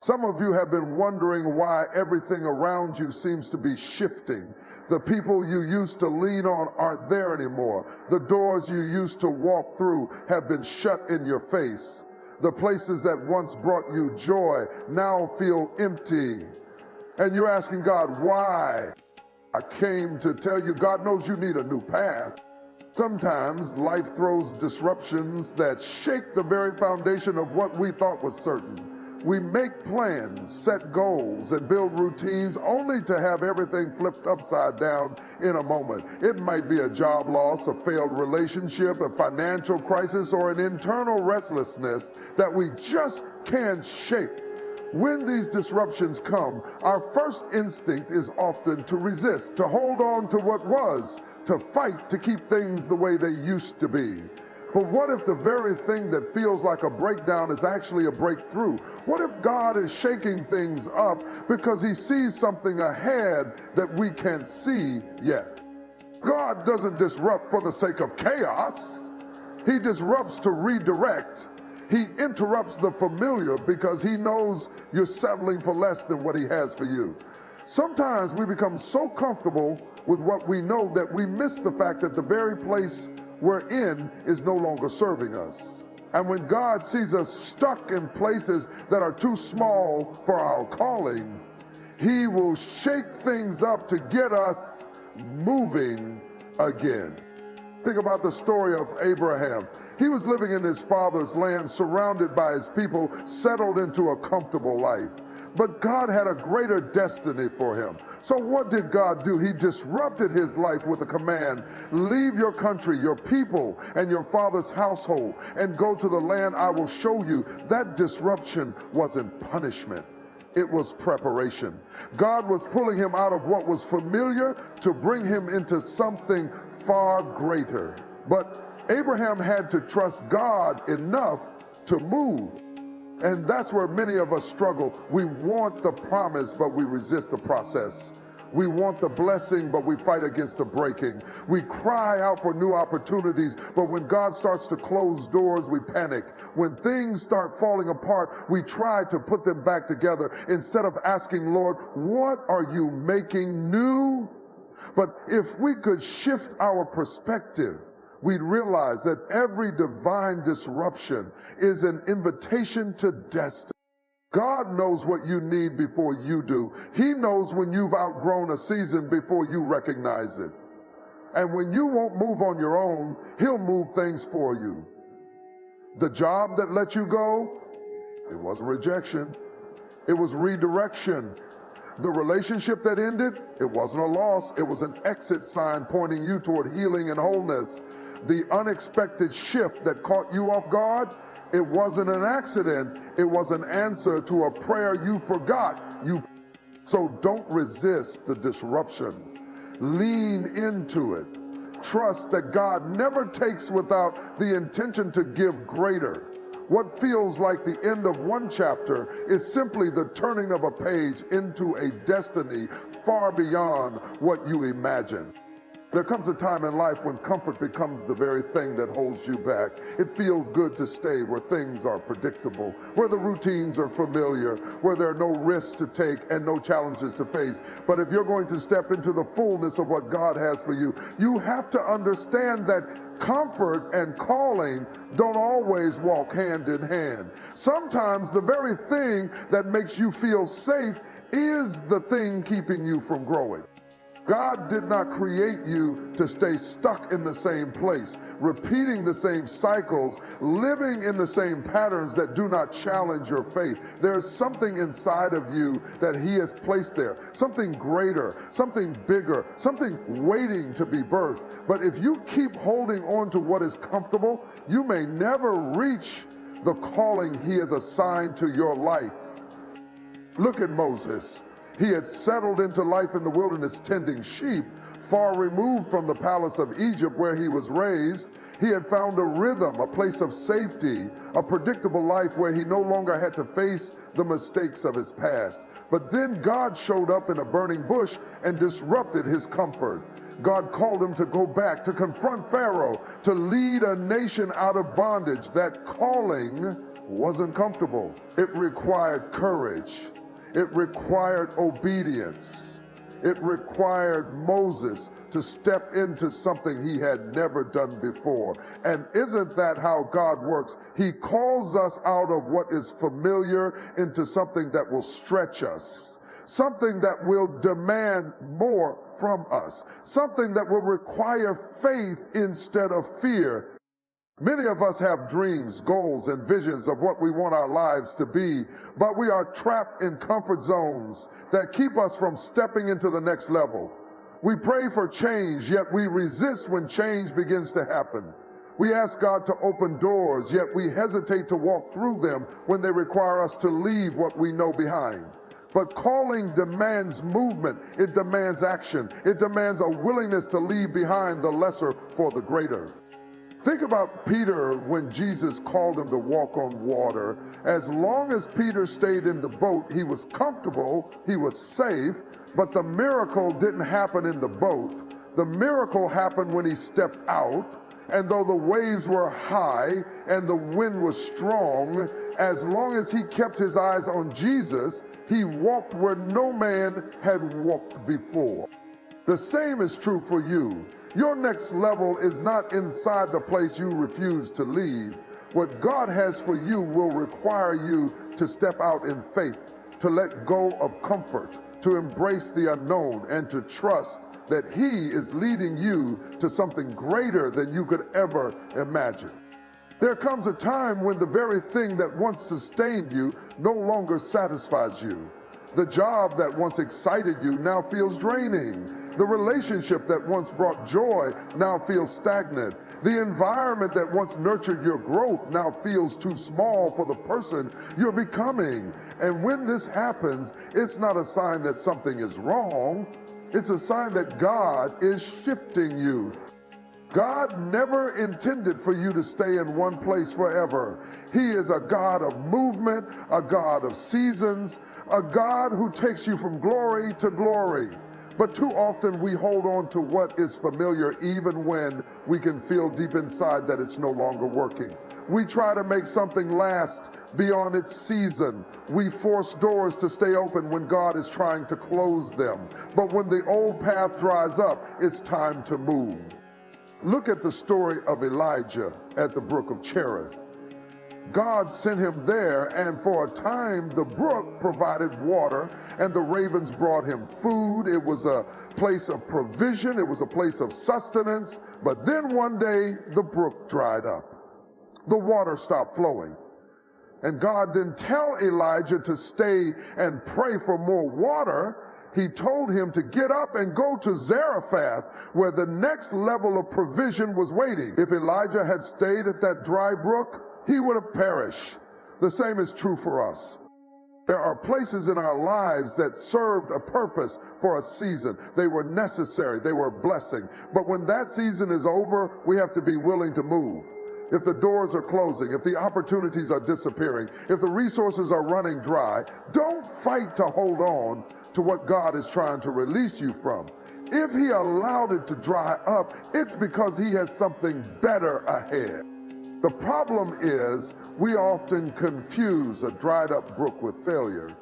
Some of you have been wondering why everything around you seems to be shifting. The people you used to lean on aren't there anymore. The doors you used to walk through have been shut in your face. The places that once brought you joy now feel empty. And you're asking God, why? I came to tell you, God knows you need a new path. Sometimes life throws disruptions that shake the very foundation of what we thought was certain. We make plans, set goals, and build routines only to have everything flipped upside down in a moment. It might be a job loss, a failed relationship, a financial crisis, or an internal restlessness that we just can't shake. When these disruptions come, our first instinct is often to resist, to hold on to what was, to fight to keep things the way they used to be. But what if the very thing that feels like a breakdown is actually a breakthrough? What if God is shaking things up because he sees something ahead that we can't see yet? God doesn't disrupt for the sake of chaos. He disrupts to redirect. He interrupts the familiar because he knows you're settling for less than what he has for you. Sometimes we become so comfortable with what we know that we miss the fact that the very place we're in is no longer serving us. And when God sees us stuck in places that are too small for our calling, he will shake things up to get us moving again. Think about the story of Abraham. He was living in his father's land, surrounded by his people, settled into a comfortable life. But God had a greater destiny for him. So what did God do? He disrupted his life with a command: leave your country, your people, and your father's household, and go to the land I will show you. That disruption wasn't punishment. It was preparation. God was pulling him out of what was familiar to bring him into something far greater. But Abraham had to trust God enough to move. And that's where many of us struggle. We want the promise, but we resist the process. We want the blessing, but we fight against the breaking. We cry out for new opportunities, but when God starts to close doors, we panic. When things start falling apart, we try to put them back together instead of asking, Lord, what are you making new? But if we could shift our perspective, we'd realize that every divine disruption is an invitation to destiny. God knows what you need before you do. He knows when you've outgrown a season before you recognize it. And when you won't move on your own, he'll move things for you. The job that let you go, it wasn't rejection. It was redirection. The relationship that ended, it wasn't a loss. It was an exit sign pointing you toward healing and wholeness. The unexpected shift that caught you off guard, it wasn't an accident. It was an answer to a prayer you forgot. So don't resist the disruption. Lean into it. Trust that God never takes without the intention to give greater. What feels like the end of one chapter is simply the turning of a page into a destiny far beyond what you imagine. There comes a time in life when comfort becomes the very thing that holds you back. It feels good to stay where things are predictable, where the routines are familiar, where there are no risks to take and no challenges to face. But if you're going to step into the fullness of what God has for you, you have to understand that comfort and calling don't always walk hand in hand. Sometimes the very thing that makes you feel safe is the thing keeping you from growing. God did not create you to stay stuck in the same place, repeating the same cycles, living in the same patterns that do not challenge your faith. There is something inside of you that he has placed there, something greater, something bigger, something waiting to be birthed. But if you keep holding on to what is comfortable, you may never reach the calling he has assigned to your life. Look at Moses. He had settled into life in the wilderness tending sheep, far removed from the palace of Egypt where he was raised. He had found a rhythm, a place of safety, a predictable life where he no longer had to face the mistakes of his past. But then God showed up in a burning bush and disrupted his comfort. God called him to go back, to confront Pharaoh, to lead a nation out of bondage. That calling wasn't comfortable. It required courage. It required obedience. It required Moses to step into something he had never done before. And isn't that how God works? He calls us out of what is familiar into something that will stretch us, something that will demand more from us, something that will require faith instead of fear. Many of us have dreams, goals, and visions of what we want our lives to be, but we are trapped in comfort zones that keep us from stepping into the next level. We pray for change, yet we resist when change begins to happen. We ask God to open doors, yet we hesitate to walk through them when they require us to leave what we know behind. But calling demands movement. It demands action. It demands a willingness to leave behind the lesser for the greater. Think about Peter when Jesus called him to walk on water. As long as Peter stayed in the boat, he was comfortable, he was safe, but the miracle didn't happen in the boat. The miracle happened when he stepped out, and though the waves were high and the wind was strong, as long as he kept his eyes on Jesus, he walked where no man had walked before. The same is true for you. Your next level is not inside the place you refuse to leave. What God has for you will require you to step out in faith, to let go of comfort, to embrace the unknown, and to trust that He is leading you to something greater than you could ever imagine. There comes a time when the very thing that once sustained you no longer satisfies you. The job that once excited you now feels draining. The relationship that once brought joy now feels stagnant. The environment that once nurtured your growth now feels too small for the person you're becoming. And when this happens, it's not a sign that something is wrong. It's a sign that God is shifting you. God never intended for you to stay in one place forever. He is a God of movement, a God of seasons, a God who takes you from glory to glory. But too often we hold on to what is familiar even when we can feel deep inside that it's no longer working. We try to make something last beyond its season. We force doors to stay open when God is trying to close them. But when the old path dries up, it's time to move. Look at the story of Elijah at the brook of Cherith. God sent him there, and for a time the brook provided water and the ravens brought him food. It was a place of provision. It was a place of sustenance. But then one day the brook dried up. The water stopped flowing. And God didn't tell Elijah to stay and pray for more water. He told him to get up and go to Zarephath, where the next level of provision was waiting. If Elijah had stayed at that dry brook, he would have perished. The same is true for us. There are places in our lives that served a purpose for a season. They were necessary. They were a blessing. But when that season is over, we have to be willing to move. If the doors are closing, if the opportunities are disappearing, if the resources are running dry, don't fight to hold on to what God is trying to release you from. If He allowed it to dry up, it's because He has something better ahead. The problem is we often confuse a dried up brook with failure.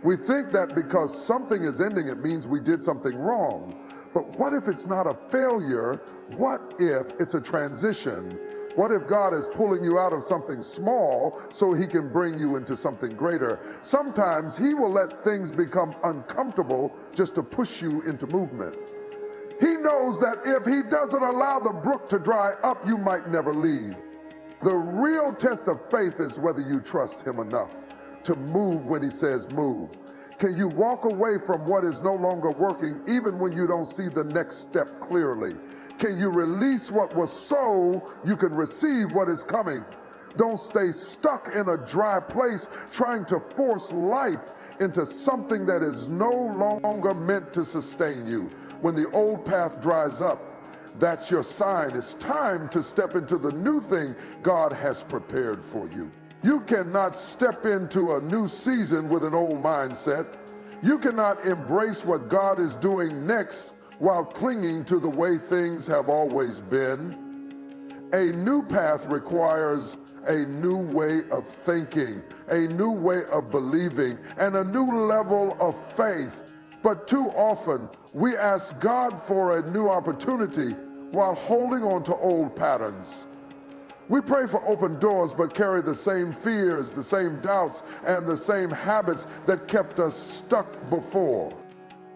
We think that because something is ending, it means we did something wrong. But what if it's not a failure? What if it's a transition? What if God is pulling you out of something small so He can bring you into something greater? Sometimes He will let things become uncomfortable just to push you into movement. He knows that if He doesn't allow the brook to dry up, you might never leave. The real test of faith is whether you trust Him enough to move when He says move. Can you walk away from what is no longer working even when you don't see the next step clearly? Can you release what was so you can receive what is coming? Don't stay stuck in a dry place trying to force life into something that is no longer meant to sustain you. When the old path dries up, that's your sign. It's time to step into the new thing God has prepared for you. You cannot step into a new season with an old mindset. You cannot embrace what God is doing next while clinging to the way things have always been. A new path requires a new way of thinking, a new way of believing, and a new level of faith. But too often, we ask God for a new opportunity while holding on to old patterns. We pray for open doors, but carry the same fears, the same doubts, and the same habits that kept us stuck before.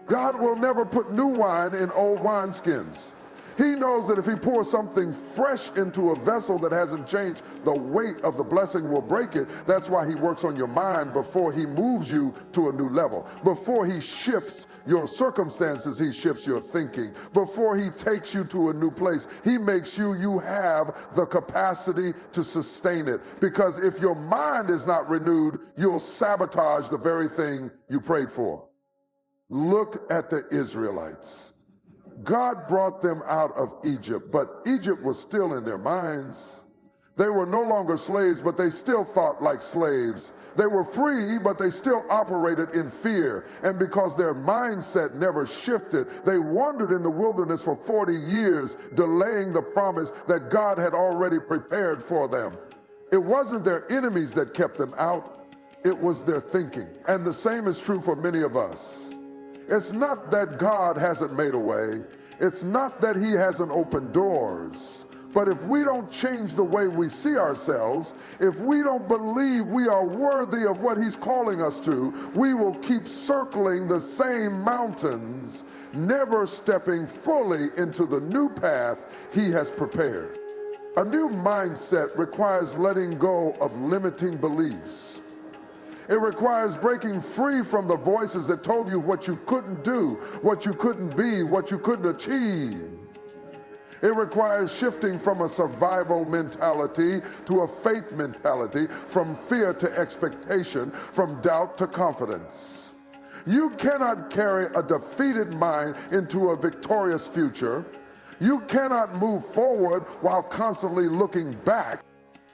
God will never put new wine in old wineskins. He knows that if he pours something fresh into a vessel that hasn't changed, the weight of the blessing will break it. That's why he works on your mind before he moves you to a new level. Before he shifts your circumstances, he shifts your thinking. Before he takes you to a new place, he makes sure you have the capacity to sustain it. Because if your mind is not renewed, you'll sabotage the very thing you prayed for. Look at the Israelites. God brought them out of Egypt, but Egypt was still in their minds. They were no longer slaves, but they still thought like slaves. They were free, but they still operated in fear. And because their mindset never shifted, they wandered in the wilderness for 40 years, delaying the promise that God had already prepared for them. It wasn't their enemies that kept them out, it was their thinking. And the same is true for many of us. It's not that God hasn't made a way. It's not that he hasn't opened doors. But if we don't change the way we see ourselves, if we don't believe we are worthy of what he's calling us to, we will keep circling the same mountains, never stepping fully into the new path he has prepared. A new mindset requires letting go of limiting beliefs. It requires breaking free from the voices that told you what you couldn't do, what you couldn't be, what you couldn't achieve. It requires shifting from a survival mentality to a faith mentality, from fear to expectation, from doubt to confidence. You cannot carry a defeated mind into a victorious future. You cannot move forward while constantly looking back.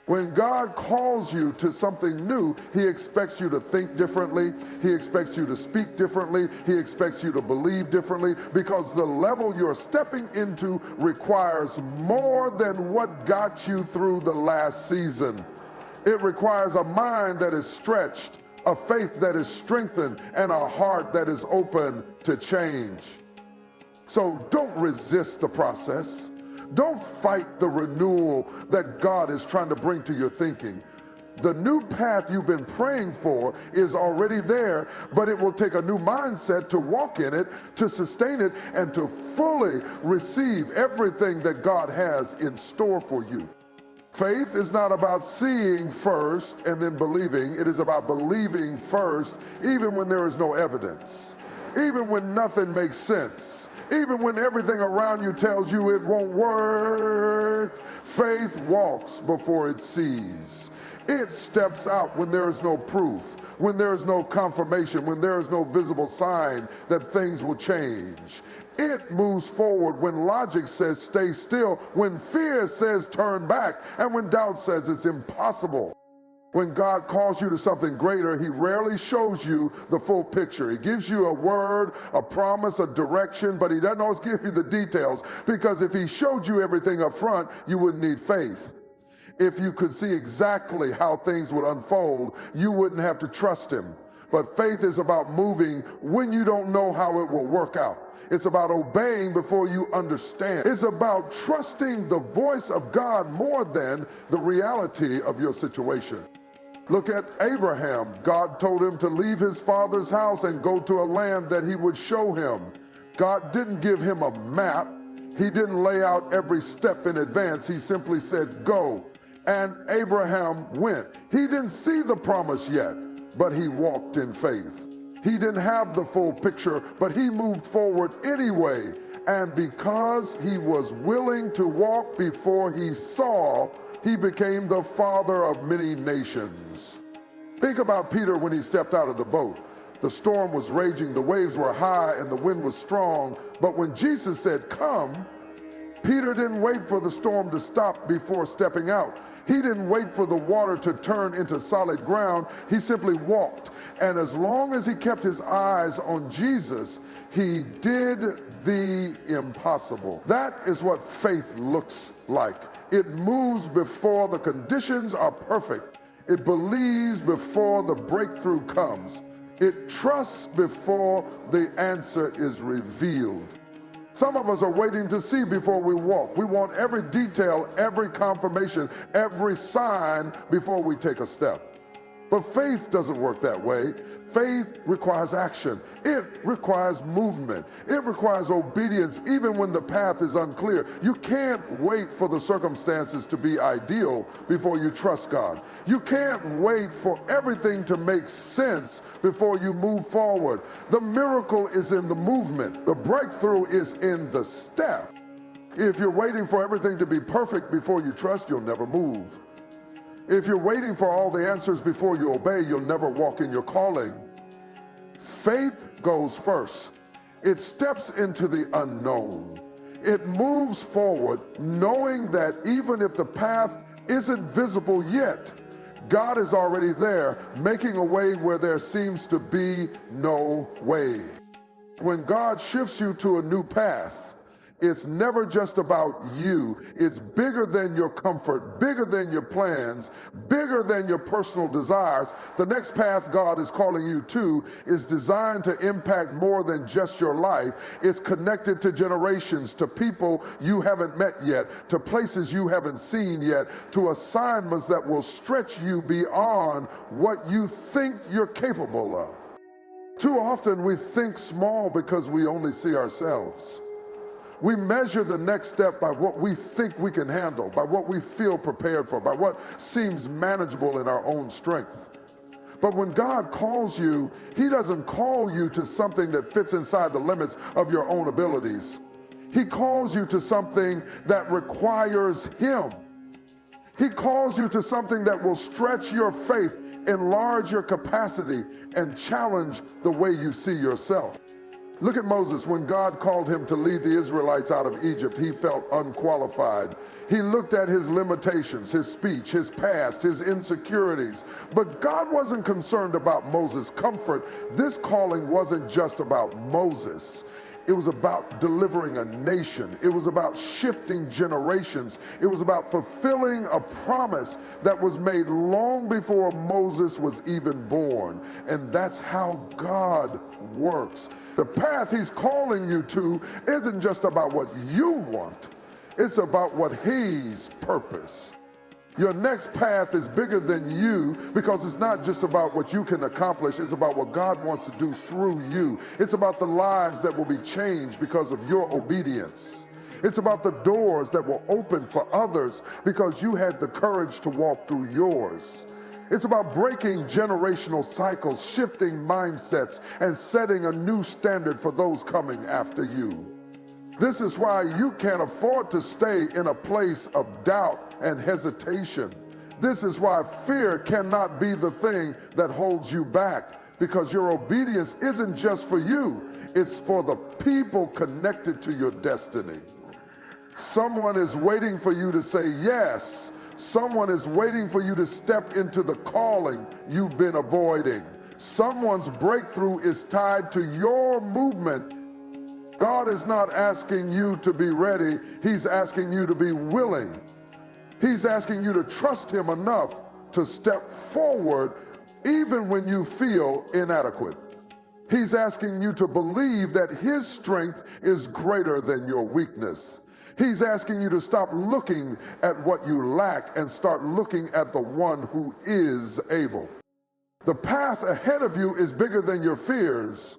When God calls you to something new, he expects you to think differently. He expects you to speak differently. He expects you to believe differently, because the level you're stepping into requires more than what got you through the last season. It requires a mind that is stretched, a faith that is strengthened, and a heart that is open to change. So don't resist the process. Don't fight the renewal that God is trying to bring to your thinking. The new path you've been praying for is already there, but it will take a new mindset to walk in it, to sustain it, and to fully receive everything that God has in store for you. Faith is not about seeing first and then believing. It is about believing first, even when there is no evidence, even when nothing makes sense. Even when everything around you tells you it won't work, faith walks before it sees. It steps out when there is no proof, when there is no confirmation, when there is no visible sign that things will change. It moves forward when logic says stay still, when fear says turn back, and when doubt says it's impossible. When God calls you to something greater, he rarely shows you the full picture. He gives you a word, a promise, a direction, but he doesn't always give you the details, because if he showed you everything up front, you wouldn't need faith. If you could see exactly how things would unfold, you wouldn't have to trust him. But faith is about moving when you don't know how it will work out. It's about obeying before you understand. It's about trusting the voice of God more than the reality of your situation. Look at Abraham. God told him to leave his father's house and go to a land that he would show him. God didn't give him a map. He didn't lay out every step in advance. He simply said, go. And Abraham went. He didn't see the promise yet, but he walked in faith. He didn't have the full picture, but he moved forward anyway. And because he was willing to walk before he saw, he became the father of many nations. Think about Peter when he stepped out of the boat. The storm was raging, the waves were high, and the wind was strong. But when Jesus said, come, Peter didn't wait for the storm to stop before stepping out. He didn't wait for the water to turn into solid ground. He simply walked. And as long as he kept his eyes on Jesus, he did the impossible. That is what faith looks like. It moves before the conditions are perfect. It believes before the breakthrough comes. It trusts before the answer is revealed. Some of us are waiting to see before we walk. We want every detail, every confirmation, every sign before we take a step. But faith doesn't work that way. Faith requires action. It requires movement. It requires obedience even when the path is unclear. You can't wait for the circumstances to be ideal before you trust God. You can't wait for everything to make sense before you move forward. The miracle is in the movement. The breakthrough is in the step. If you're waiting for everything to be perfect before you trust, you'll never move. If you're waiting for all the answers before you obey, you'll never walk in your calling. Faith goes first. It steps into the unknown. It moves forward knowing that even if the path isn't visible yet, God is already there, making a way where there seems to be no way. When God shifts you to a new path, it's never just about you. It's bigger than your comfort, bigger than your plans, bigger than your personal desires. The next path God is calling you to is designed to impact more than just your life. It's connected to generations, to people you haven't met yet, to places you haven't seen yet, to assignments that will stretch you beyond what you think you're capable of. Too often we think small because we only see ourselves. We measure the next step by what we think we can handle, by what we feel prepared for, by what seems manageable in our own strength. But when God calls you, He doesn't call you to something that fits inside the limits of your own abilities. He calls you to something that requires Him. He calls you to something that will stretch your faith, enlarge your capacity, and challenge the way you see yourself. Look at Moses. When God called him to lead the Israelites out of Egypt, he felt unqualified. He looked at his limitations, his speech, his past, his insecurities. But God wasn't concerned about Moses' comfort. This calling wasn't just about Moses. It was about delivering a nation. It was about shifting generations. It was about fulfilling a promise that was made long before Moses was even born. And that's how God works. The path He's calling you to isn't just about what you want. It's about what He's purposed. Your next path is bigger than you because it's not just about what you can accomplish. It's about what God wants to do through you. It's about the lives that will be changed because of your obedience. It's about the doors that will open for others because you had the courage to walk through yours. It's about breaking generational cycles, shifting mindsets, and setting a new standard for those coming after you. This is why you can't afford to stay in a place of doubt and hesitation. This is why fear cannot be the thing that holds you back, because your obedience isn't just for you, it's for the people connected to your destiny. Someone is waiting for you to say yes. Someone is waiting for you to step into the calling you've been avoiding. Someone's breakthrough is tied to your movement. God is not asking you to be ready. He's asking you to be willing. He's asking you to trust Him enough to step forward even when you feel inadequate. He's asking you to believe that His strength is greater than your weakness. He's asking you to stop looking at what you lack and start looking at the one who is able. The path ahead of you is bigger than your fears,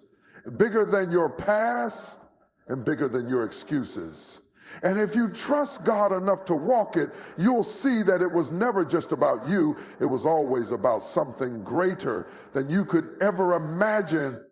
bigger than your past, and bigger than your excuses. And if you trust God enough to walk it, you'll see that it was never just about you. It was always about something greater than you could ever imagine